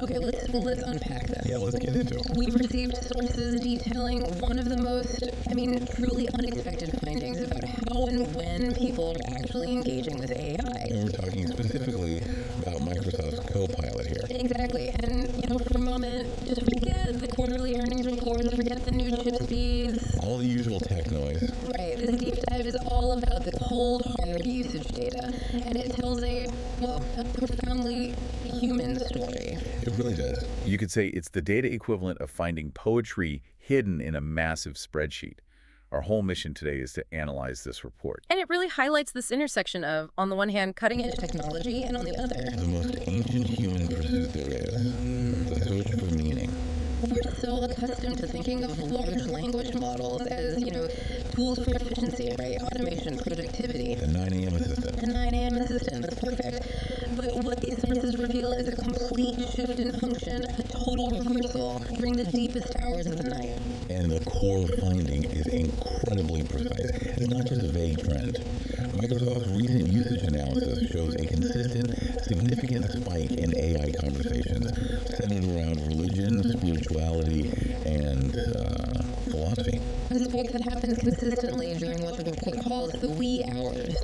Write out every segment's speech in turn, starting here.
Okay, let's unpack this. Yeah, let's get into it. We've received sources detailing one of the most, truly unexpected findings about how and when people are actually engaging with AI. And we're talking specifically about Microsoft's Copilot here. Exactly, and for a moment, just forget the quarterly earnings reports, forget the new chip speeds. All the usual tech noise. Right, this deep dive is all about the cold, hard usage data, and it tells a profoundly human story. It really does. You could say it's the data equivalent of finding poetry hidden in a massive spreadsheet. Our whole mission today is to analyze this report. And it really highlights this intersection of, on the one hand, cutting-edge Technology, and on the other, The most ancient human pursuit there is, the search for meaning. we're so accustomed to thinking of large language models as, tools for efficiency, right? Automation, productivity. The 9 a.m. assistant. The 9 a.m. assistant, that's perfect. But what these sources reveal is a complete shift in function, a total reversal during the deepest hours of the night. And the core finding is incredibly precise. It's not just a vague trend. Microsoft's recent usage analysis shows a consistent, significant spike in AI conversations centered around religion, spirituality, and philosophy. A spike that happens consistently during what the report calls the wee hours.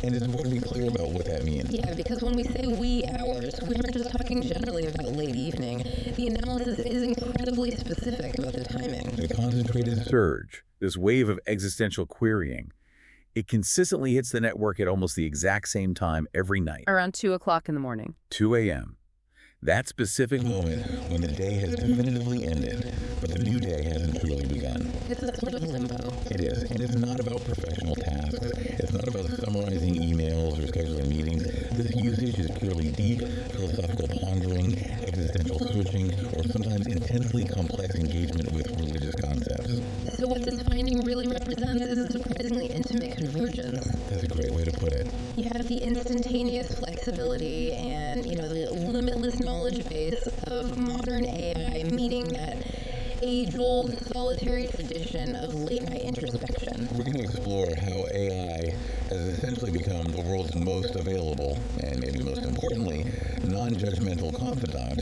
And it's important to be clear about what that means. Yeah, because when we say wee hours, we aren't just talking generally about late evening. The analysis is incredibly specific about the timing. The concentrated Surge, this wave of existential querying, it consistently hits the network at almost the exact same time every night, around 2 o'clock in the morning. 2 a.m. That specific moment when the day has definitively ended, but the new day hasn't truly begun. It's a sort of limbo. It is, and it's not about professional tasks. It's not about summarizing emails or scheduling meetings. This usage is purely deep, philosophical pondering, existential searching, or sometimes intensely complex engagement with religious concepts. So what this finding really represents is a surprisingly intimate convergence. That's a great way to put it. You have the instantaneous flexibility and, the limitless knowledge base of modern AI meeting that age-old solitary tradition of late-night introspection. We're going to explore how AI has essentially become the world's most available, and maybe most importantly, non-judgmental confidant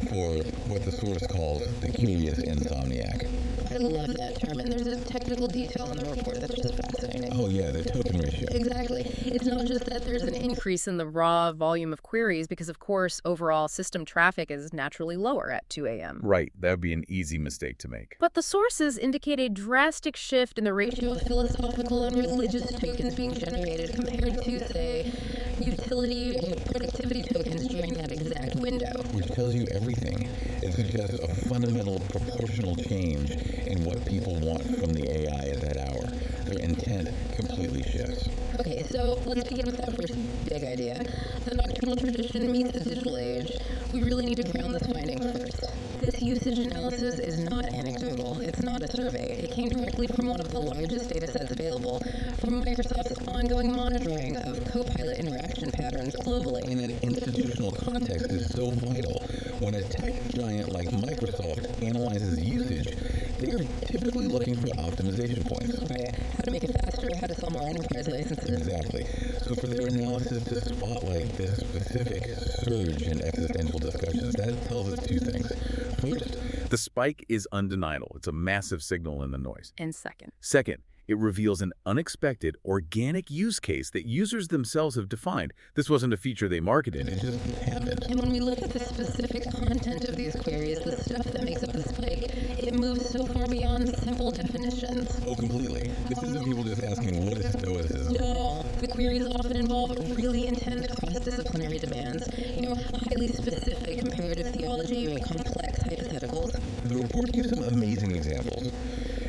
for what the source calls the curious insomniac. I love that term, and there's a technical detail in the report that's just fascinating. Oh yeah, the token ratio. Exactly. It's not just that there's an Increase in the raw volume of queries because, of course, overall system traffic is naturally lower at 2 a.m. Right, that would be an easy mistake to make. But the sources indicate a drastic shift in the ratio of philosophical and religious tokens being generated compared to, say, utility or productivity tokens during that exact window. Which tells you everything. It suggests a fundamental proportional change in what people want from the AI at that hour. Their intent completely shifts. Okay, so let's begin with that first big idea. The nocturnal tradition meets the digital age. We really need to ground this finding first. This usage analysis is not anecdotal. It's not a survey. It came directly from one of the largest data sets available, from Microsoft's ongoing monitoring of Copilot interaction patterns globally. And that institutional context is so vital. When a tech giant like Microsoft analyzes usage, they are typically looking for optimization points. Right. How to make it faster, how to sell more enterprise licenses. Exactly. So for their analysis to spotlight this specific surge in existential discussions, that tells us two things. First, the spike is undeniable. It's a massive signal in the noise. And second, it reveals an unexpected, organic use case that users themselves have defined. This wasn't a feature they marketed. It just happened. And when we look at the specific content of these queries, the stuff that makes up the spike, it moves so far beyond simple definitions. Oh, completely. This isn't people just asking, what is stoicism? No. The queries often involve really intense cross-disciplinary demands, highly specific comparative theology or complex hypotheticals. The report gives some amazing examples.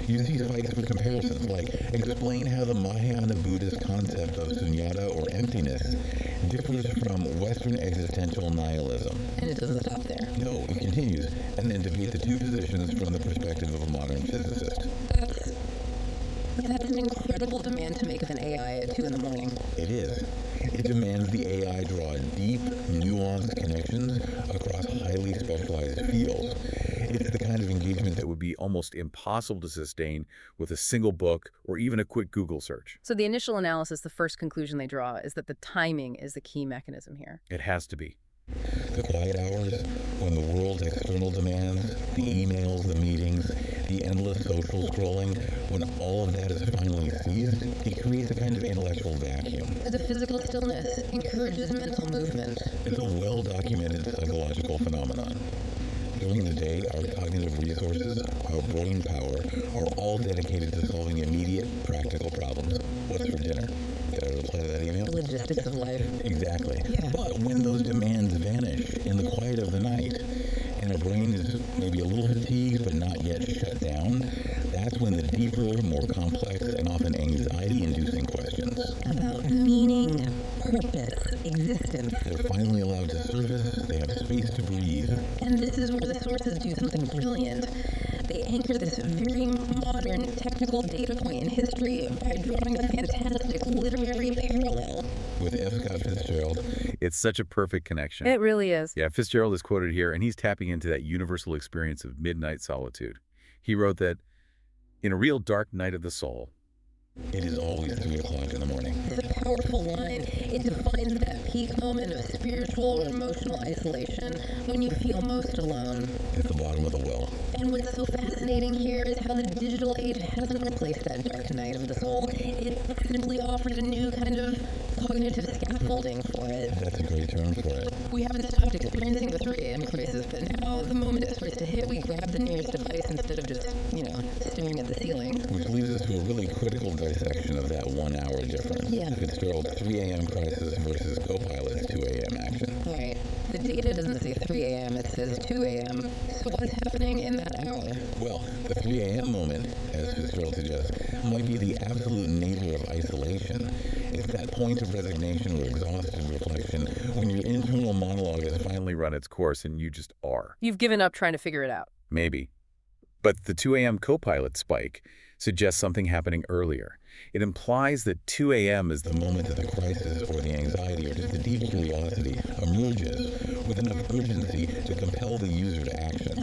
You see spikes for comparisons, like explain how the Mahayana Buddhist concept of sunyata or emptiness differs from Western existential nihilism. And it doesn't stop there. No, it continues, and then debate the two positions from the perspective of a modern physicist. That's an incredible demand to make of an AI at 2 in the morning. It is. It demands the AI draw deep, nuanced connections across highly specialized fields. It's the kind of engagement that would be almost impossible to sustain with a single book or even a quick Google search. So the initial analysis, the first conclusion they draw is that the timing is the key mechanism here. It has to be. The quiet hours, when the world's external demands, the emails, the meetings, the endless social scrolling, when all of that is finally ceased, it creates a kind of intellectual vacuum. The physical stillness encourages mental movement. It's a well-documented psychological phenomenon. During the day, our cognitive resources, our brain power, are all dedicated to solving immediate, practical problems. What's for dinner? Did I reply to that email? The logistics of life. Exactly. Yeah. But when those demands vanish in the quiet of the night, and our brain is maybe a little fatigued but not yet shut down, that's when the deeper, more complex, and often anxiety-inducing questions About meaning, purpose, existence. they're finally allowed to surface, they have space to breathe. And this is where the sources do something brilliant. They anchor this very modern technical data point in history by drawing a fantastic literary parallel. With F. Scott Fitzgerald, It's such a perfect connection. It really is. Yeah, Fitzgerald is quoted here, and he's tapping into that universal experience of midnight solitude. He wrote that, in a real dark night of the soul, it is always 3 o'clock in the morning. It's a powerful line. It defines that peak moment of spiritual or emotional isolation when you feel most alone. It's the bottom of the well. And what's so fascinating here is how the digital age hasn't replaced that dark night of the soul. It simply offered a new kind of cognitive scaffolding for it. That's a great term for it. We haven't stopped experiencing the 3 a.m. crisis, but now the moment it starts to hit, we grab the nearest device instead of just, staring at the ceiling. Which leads us to a really critical dissection of that 1 hour difference. Yeah. Fitzgerald's 3 a.m. crisis versus Copilot's 2 a.m. action. Right. The data doesn't say 3 a.m., it says 2 a.m. So what's happening in that hour? Well, the 3 a.m. moment, as Fitzgerald suggests, might be the absolute nadir of isolation. It's that point of resignation or exhausted reflection when your internal monologue has finally run its course and you just are. You've given up trying to figure it out. Maybe. But the 2 a.m. Copilot spike suggests something happening earlier. It implies that 2 a.m. is the moment that the crisis or the anxiety or just the deep curiosity emerges with enough urgency to compel the user to action.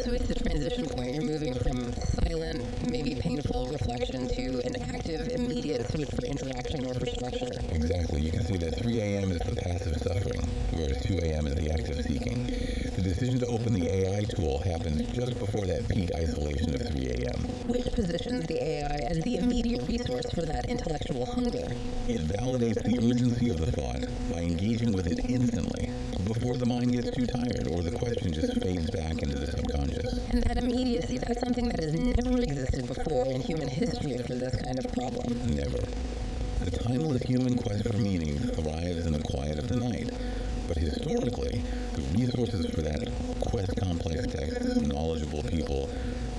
So it's the transition point. You're moving from silent, maybe painful reflection to an active, immediate search for interaction or for structure. Exactly. You can see that 3 a.m. is the passive suffering, whereas 2 a.m. is the active seeking. The decision to open the AI tool happens just before that peak isolation of 3 a.m. Which positions the AI as the immediate resource for that intellectual hunger. It validates the urgency of the thought by engaging with it instantly, before the mind gets too tired or the question just fades back into the subconscious. And that immediacy, that's something that has never existed before in human history for this kind of problem. Never. The timeless human quest for meaning thrives in the quiet of the night. But historically, the resources for that quest complex texts, knowledgeable people,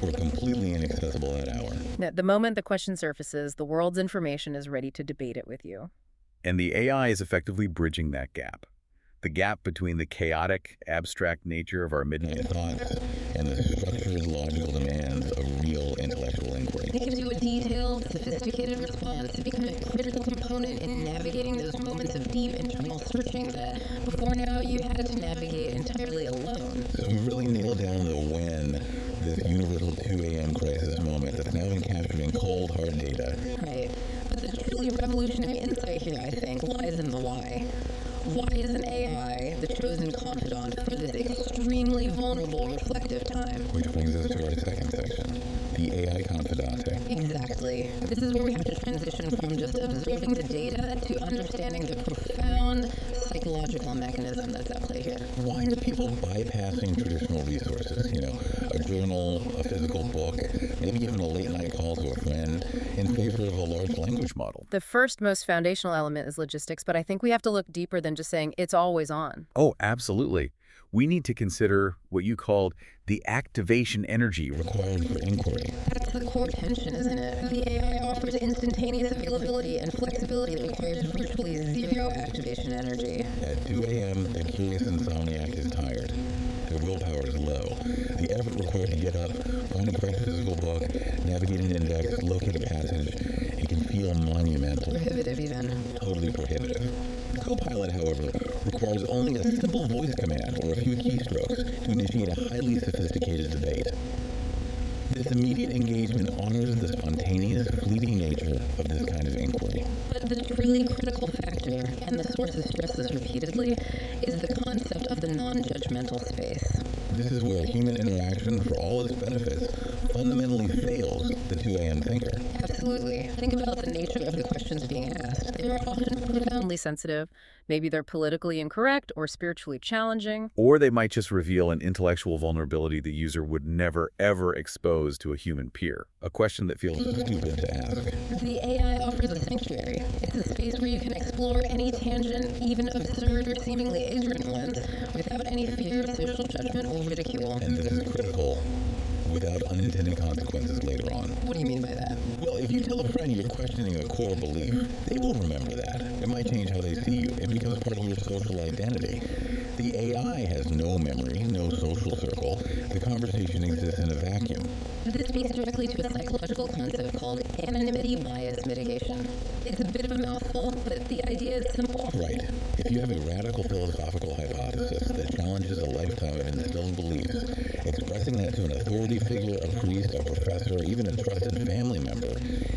were completely inaccessible that hour. Now, the moment the question surfaces, the world's information is ready to debate it with you. And the AI is effectively bridging that gap. The gap between the chaotic, abstract nature of our midnight thoughts and the structured, logical demands of real intellectual inquiry. It gives you a detailed, sophisticated response to become a critical component in navigating those moments of deep internal searching that before now you had to navigate entirely alone. So we really nailed down the when, this universal 2 a.m. crisis moment that's now been captured in cold, hard data. Right. But the truly revolutionary insight here, I think, lies in the why. Why is an AI the chosen confidant for this extremely vulnerable reflective time? Which brings us to our second section, the AI confidante. Exactly. This is where we have to transition from just observing the data to understanding the profound psychological mechanism that's at play here. Why are people bypassing traditional resources? A journal, a physical book, maybe even a late-night call to a friend, in favor of a large language model? The first, most foundational element is logistics, but I think we have to look deeper than just saying it's always on. Oh, absolutely. We need to consider what you called the activation energy required for inquiry. That's the core tension, isn't it? The AI offers instantaneous availability and flexibility that requires virtually zero activation energy. At 2 a.m., the curious insomniac is tired. Their willpower is low. The effort required to get up, find a correct physical book, navigate an index, locate a passage, it can feel monumental. Prohibitive even. Totally prohibitive. Copilot, however, requires only a simple voice command or a few keystrokes to initiate a highly sophisticated debate. This immediate engagement honors the spontaneous, fleeting nature of this kind of inquiry. But the truly critical factor, and the sources stress this repeatedly, is the concept non-judgmental space. This is where human interaction, for all its benefits, fundamentally fails the 2 a.m. thinker. Absolutely. Think about the nature of the questions being asked. They are often profoundly Sensitive. Maybe they're politically incorrect or spiritually challenging. Or they might just reveal an intellectual vulnerability the user would never, ever expose to a human peer. A question that feels Stupid to ask. The AI offers a sanctuary. It's a space where you can explore any tangent, even absurd or seemingly ignorant ones, without any fear of social judgment or ridicule. And this is critical, without unintended consequences later on. What do you mean by that? Well, if you tell a friend you're questioning a core belief, they will remember that. It might change how they see you. It becomes part of your social identity. The AI has no memory, no social circle. The conversation exists in a vacuum. This speaks directly to a psychological concept called anonymity bias mitigation. It's a bit of a mouthful, but the idea is simple. Right. If you have a radical philosophical hypothesis that challenges a lifetime of instilled beliefs, expressing that to an authority figure, a priest, a professor, or even a trusted family member,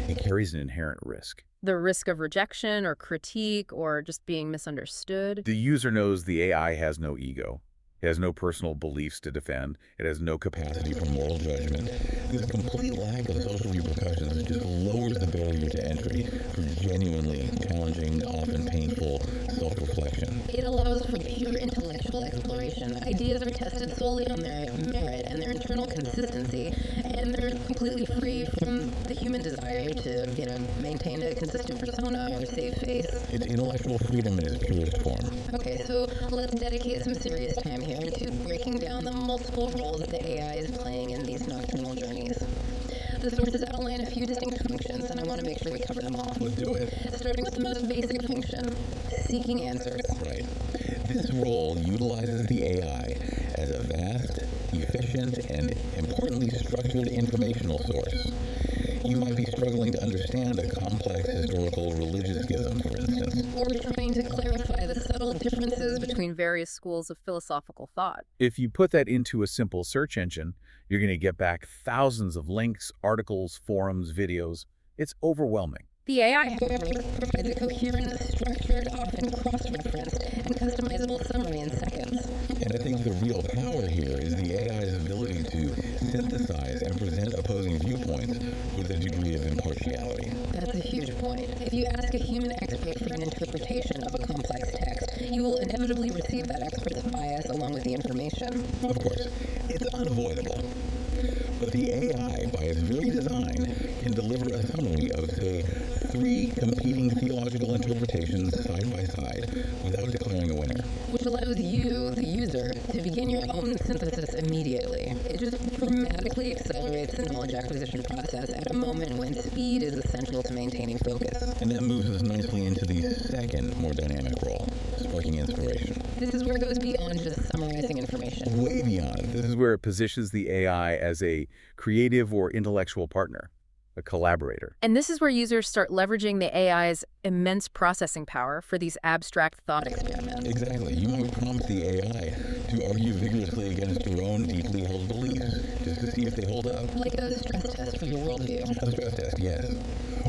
it carries an inherent risk. The risk of rejection or critique or just being misunderstood. The user knows the AI has no ego. It has no personal beliefs to defend. It has no capacity for moral judgment. This complete lack of social repercussions just lowers the barrier to entry for genuinely challenging, often painful self-reflection. It allows for pure intellectual exploration. Ideas are tested solely on their merit and their internal consistency, and they're completely free from the human desire to, maintain a consistent persona or save face. It's intellectual freedom in its purest form. Okay, so let's dedicate some serious time here to breaking down the multiple roles that the AI is playing in these nocturnal journeys. The sources outline a few distinct functions, and I want to make sure we cover them all. Let's do it. Starting with the most basic function, seeking answers. Right. This role utilizes the AI as a vast, efficient, and importantly structured informational source. You might be struggling to understand a complex historical religious schism, for instance. Or trying to clarify the subtle differences between various schools of philosophical thought. If you put that into a simple search engine, you're going to get back thousands of links, articles, forums, videos. It's overwhelming. The AI, however, provides a coherent, structured, often cross-referenced, and customizable summary in seconds. And I think the real power here is the AI's ability to synthesize and present opposing viewpoints with a degree of impartiality. That's a huge point. If you ask a human expert for an interpretation of a complex text, you will inevitably receive that expert's bias along with the information. Of course, it's unavoidable. But the AI, by its very design, can deliver a summary of, say, 3 competing theological interpretations side by side without declaring a winner. Which allows you, the user, to begin your own synthesis immediately. It just dramatically accelerates the knowledge acquisition process at a moment when speed is essential to maintaining focus. And that moves us nicely into the second, more dynamic role, sparking inspiration. This is where it goes beyond just summarizing information. Way beyond. This is where it positions the AI as a creative or intellectual partner, a collaborator. And this is where users start leveraging the AI's immense processing power for these abstract thought experiments. Exactly. You might prompt the AI to argue vigorously against your own deeply held beliefs, just to see if they hold up. Like a stress test for your worldview. A stress test, yes.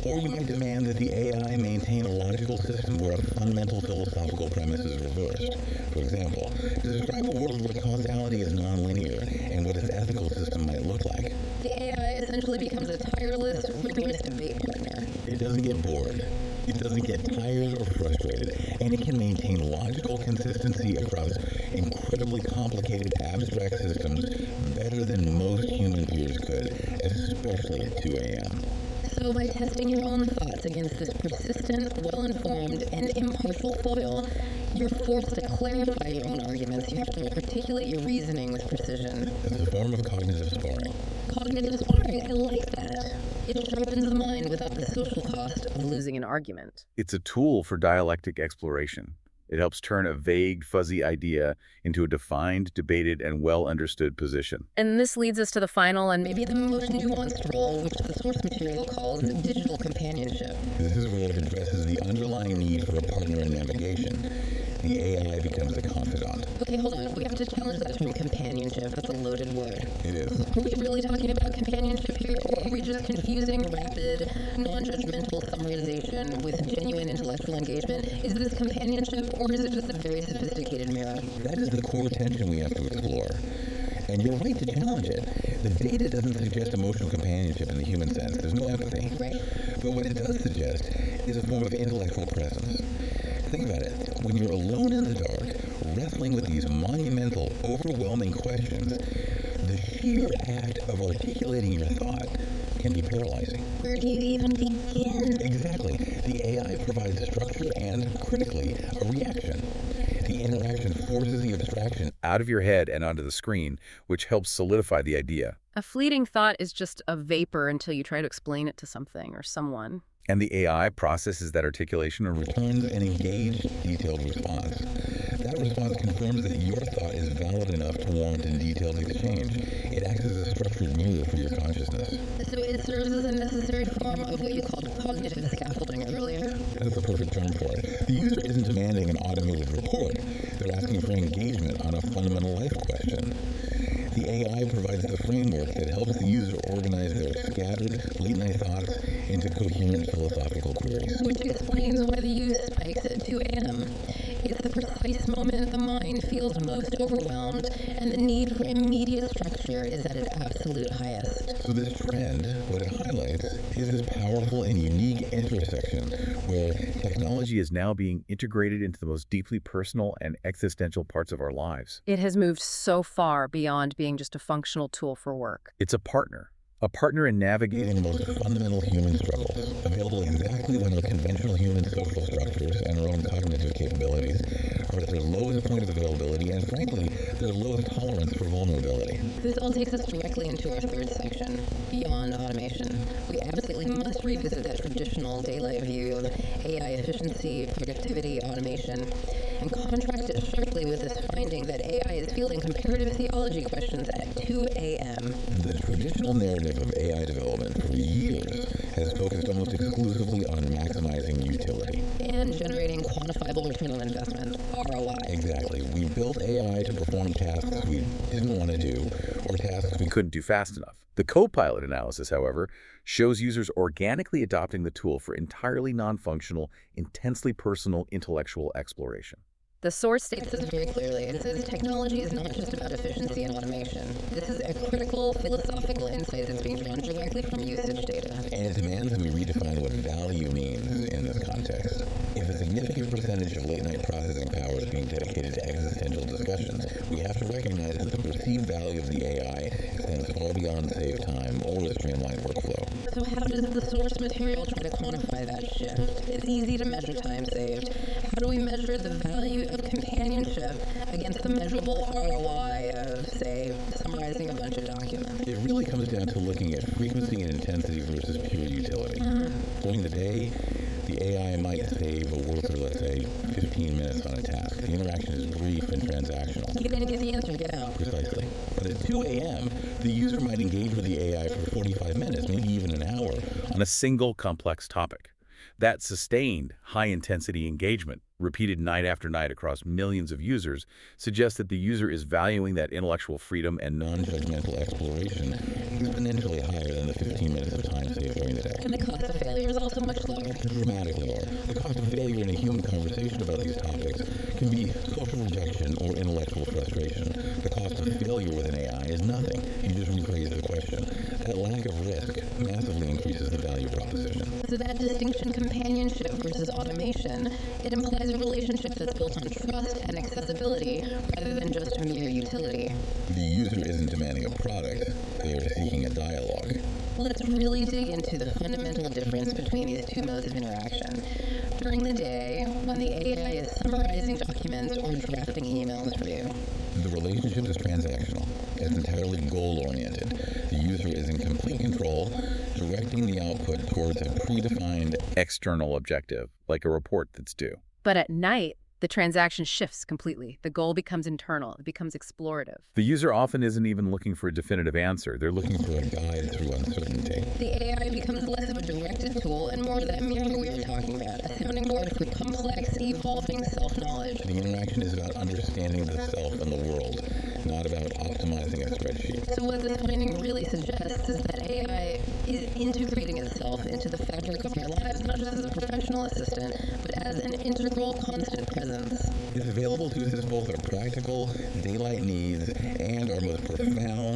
Or you might demand that the AI maintain a logical system where a fundamental philosophical premise is reversed. For example, describe a world where causality is nonlinear and what its ethical system might look like. The AI essentially becomes a tireless, rigorous debate partner. It doesn't get bored. It doesn't get tired or frustrated, and it can maintain logical consistency across incredibly complicated abstract systems better than most human peers could, especially at 2 a.m. So by testing your own thoughts against this persistent, well-informed, and impartial foil, you're forced to clarify your own arguments. You have to articulate your reasoning with precision. It's a form of cognitive sparring. Cognitive sparring, I like that. It sharpens the mind without the social cost of losing an argument. It's a tool for dialectic exploration. It helps turn a vague, fuzzy idea into a defined, debated, and well-understood position. And this leads us to the final and maybe the most nuanced role, which the source material calls digital companionship. This is where it addresses the underlying need for a partner in navigation. The AI becomes a confidant. Okay, hold on. We have to challenge that term companionship. That's a loaded word. It is. Are we really talking about companionship here, or are we just confusing rapid, non-judgmental summarization with genuine intellectual engagement? Is this companionship, or is it just a very sophisticated mirror? That is the core we're right to challenge it. The data doesn't suggest emotional companionship in the human sense. There's no empathy. Right. But what it does suggest is a form of intellectual presence. Think about it. When you're alone in the dark, wrestling with these monumental, overwhelming questions, the sheer act of articulating your thought can be paralyzing. Where do you even begin? Exactly. The AI provides structure and, critically, a reaction. The interaction forces the abstraction Out of your head and onto the screen, which helps solidify the idea. A fleeting thought is just a vapor until you try to explain it to something or someone. And the AI processes that articulation and returns an engaged, detailed response. That response confirms that your thought is valid enough to warrant a detailed exchange. It acts as a structured mirror for your consciousness. So it serves as a necessary form of what you called cognitive scaffolding earlier. That's the perfect term for it. The user isn't demanding an automated report. They're asking for engagement on a fundamental life question. The AI provides the framework that helps the user organize their scattered, late-night thoughts into coherent philosophical queries. Which explains why the use spikes at 2 a.m. It's the precise moment the mind feels most overwhelmed, and the need for immediate structure is at its absolute highest. So this trend, what it highlights, is this powerful and unique intersection where technology is now being integrated into the most deeply personal and existential parts of our lives. It has moved so far beyond being just a functional tool for work. It's a partner in navigating the most fundamental human struggles, available exactly when our conventional human social structures and our own cognitive capabilities are at their lowest point of availability and, frankly, their lowest tolerance for vulnerability. This all takes us directly into our third section, beyond automation. We absolutely must revisit that traditional daylight view of AI efficiency, productivity, automation, and contrast it sharply with this finding that AI is fielding comparative theology questions at 2 a.m. The traditional narrative of AI development for years has focused almost exclusively on maximizing utility. And generating quantifiable return on investment, ROI. Exactly. We built AI to perform tasks we didn't want to do, or tasks we couldn't do fast enough. The Copilot analysis, however, shows users organically adopting the tool for entirely non-functional, intensely personal intellectual exploration. The source states this very clearly. It says technology is not just about efficiency and automation. This is a critical philosophical insight that's being drawn directly from usage data. And it demands that we redefine what value means in this context. If a significant percentage of late-night processing power is being dedicated to existential discussions, we have to recognize that the perceived value of the AI extends far beyond save time or a streamlined workflow. So how does the source material try to quantify that shift? It's easy to measure time saved. How do we measure the value of companionship against the measurable ROI of, say, summarizing a bunch of documents? It really comes down to looking at frequency and intensity versus pure utility. During the day, the AI might save a worker, let's say, 15 minutes on a task. The interaction is brief and transactional. Get in, get the answer, get out. Precisely. But at 2 a.m., the user might engage with the AI for 45 minutes, maybe even an hour, on a single complex topic. That sustained, high-intensity engagement, repeated night after night across millions of users, suggests that the user is valuing that intellectual freedom and non-judgmental exploration exponentially higher than the 15 minutes of time saved during the day. And the cost of failure is also much lower. Dramatically lower. The cost of failure in a human conversation about these topics can be social rejection or intellectual frustration. The cost of failure with an AI is nothing. You just rephrase the question. That lack of risk massively increases the value proposition. So that distinction, companionship versus automation, it implies a relationship that's built on trust and accessibility rather than just mere utility. The user isn't demanding a product, they are seeking a dialogue. Let's really dig into the fundamental difference between these two modes of interaction. During the day, when the AI is summarizing documents or drafting emails for you, the relationship is transactional. It's entirely goal-oriented. The user is in complete control, directing the output towards a predefined external objective, like a report that's due. But at night, the transaction shifts completely. The goal becomes internal. It becomes explorative. The user often isn't even looking for a definitive answer. They're looking for a guide through uncertainty. The AI becomes less of a directive tool and more that mirror we were talking about, a sounding board for complex, evolving self-knowledge. The interaction is about understanding the self and the world, not about optimizing a spreadsheet. So what this finding really suggests is that AI is integrating itself into the fabric of our lives, not just as a professional assistant, but as an integral, constant presence. It's available to assist both our practical, daylight needs and our most profound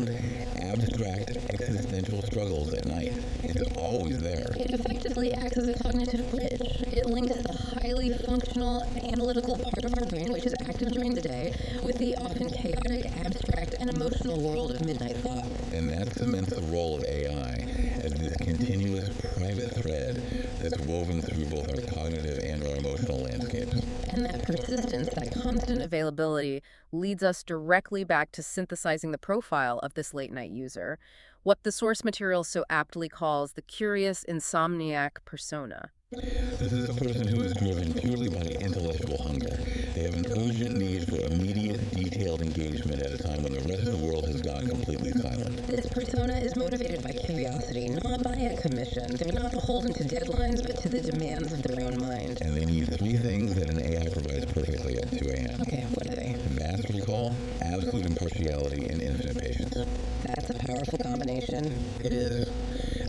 existential struggles at night. It's always there. It effectively acts as a cognitive bridge. It links the highly functional, analytical part of our brain, which is active during the day, with the often chaotic, abstract, and emotional world of midnight thought. And that cements the role of AI as this continuous private thread that's woven through both our cognitive and our emotional landscapes. And that persistence, that Constant availability leads us directly back to synthesizing the profile of this late-night user, what the source material so aptly calls the curious insomniac persona. This is a person who is driven purely by intellectual hunger. They have an urgent need for immediate, detailed engagement at a time when the rest of the world has gone completely silent. This persona is motivated by curiosity, not by a commission. They're not beholden to deadlines, but to the demands of their own mind. And they need three things that an AI provides perfectly at 2 a.m. Okay, what are they? Vast recall, absolute impartiality, and infinite patience. That's a powerful combination. It is.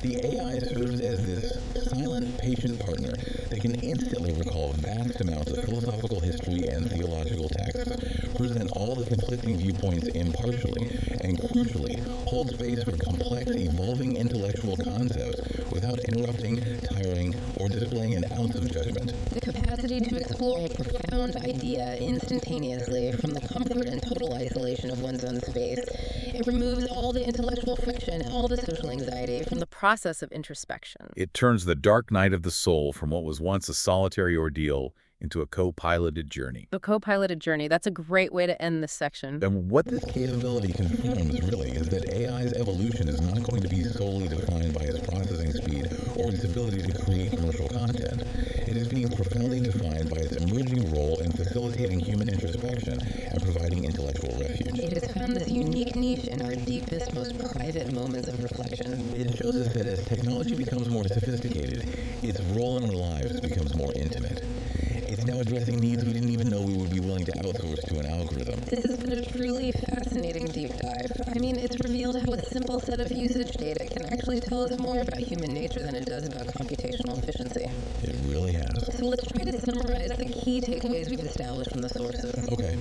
The AI serves as this silent, patient partner that can instantly recall vast amounts of philosophical history and theological texts, present all the conflicting viewpoints impartially, and crucially, hold space for complex, evolving intellectual concepts without interrupting, tiring, or displaying an ounce of judgment. The capacity to explore a profound idea instantaneously from the comfort and total isolation of one's own space. It removes all the intellectual friction, all the social anxiety from the Process of introspection. It turns the dark night of the soul from what was once a solitary ordeal into a co-piloted journey. The co-piloted journey, that's a great way to end this section. And what This capability confirms, really, is that AI's evolution is not going to be solely defined by its processing speed or its ability to create commercial content. It is being profoundly defined by its emerging role in facilitating human introspection and providing intellectual refuge. It has found this unique niche in our deepest, most private moments of reflection. It shows us that as technology becomes more sophisticated, its role in our lives becomes more intimate. It's now addressing needs we didn't even know we would be willing to outsource to an algorithm. This has been a truly fascinating deep dive. I mean, it's revealed how a simple set of usage data can actually tell us more about human nature than it does about computational efficiency. It really has. So let's try to summarize the key takeaways we've established from the sources. Okay.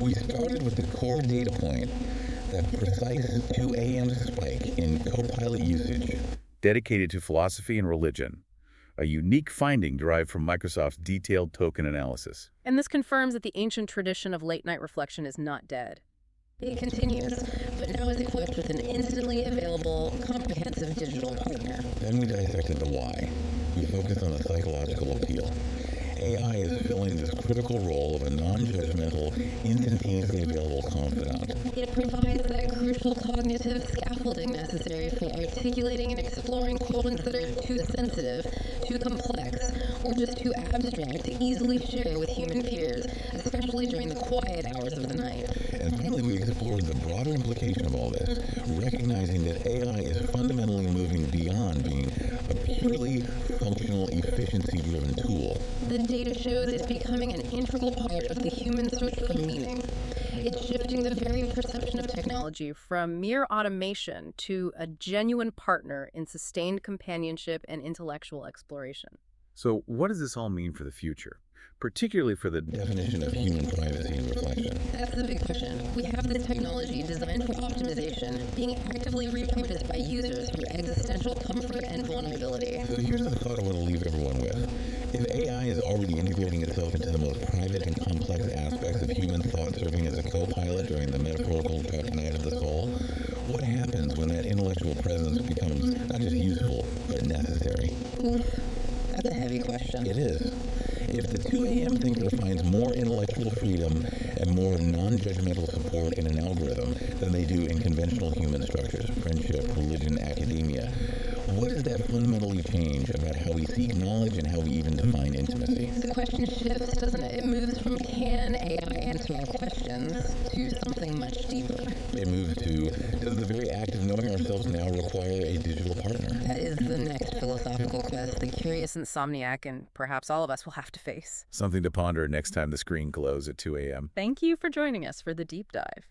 We started with the core data point, that precise 2 a.m. spike in Copilot usage. dedicated to philosophy and religion, a unique finding derived from Microsoft's detailed token analysis. And this confirms that the ancient tradition of late-night reflection is not dead. It continues, but now is equipped with an instantly available, comprehensive digital partner. Then we dissected the why. We focused on the psychological appeal. AI is filling this critical role of a non-judgmental, instantaneously available confidant. It provides that crucial cognitive scaffolding necessary for articulating and exploring questions that are too sensitive, too complex, or just too abstract to easily share with human peers, especially during the quiet hours of the night. And finally, we explored the broader implication of all this, recognizing that AI is fundamentally moving beyond being a purely functional, efficiency-driven tool. The data shows it's becoming an integral part of the human search for meaning. It's shifting the very perception of technology. From mere automation to a genuine partner in sustained companionship and intellectual exploration. So what does this all mean for the future, particularly for the Definition of human privacy and reflection. That's the big question. We have this technology designed for optimization, being actively repurposed by users for existential comfort and vulnerability. So here's the thought I want to leave everyone with. If AI is already integrating itself into the most private and complex aspects of human thought, serving as a co-pilot during the metaphorical dark night of the soul, what happens when that intellectual presence becomes not just useful, but necessary? Oof, that's a heavy question. It is. If the 2 a.m. thinker finds more intellectual freedom and more non-judgmental support in an algorithm than they do in conventional human structures, friendship, religion, academia, what does that fundamentally change about how we seek knowledge and how we even define intimacy? The question shifts, doesn't it? It moves from can AI answer our questions to something much deeper. It moves to, does the very act of knowing ourselves now require a digital partner? That is the next philosophical quest. The Curious insomniac, and perhaps all of us will have to face. something to ponder next time the screen glows at 2 a.m. Thank you for joining us for the deep dive.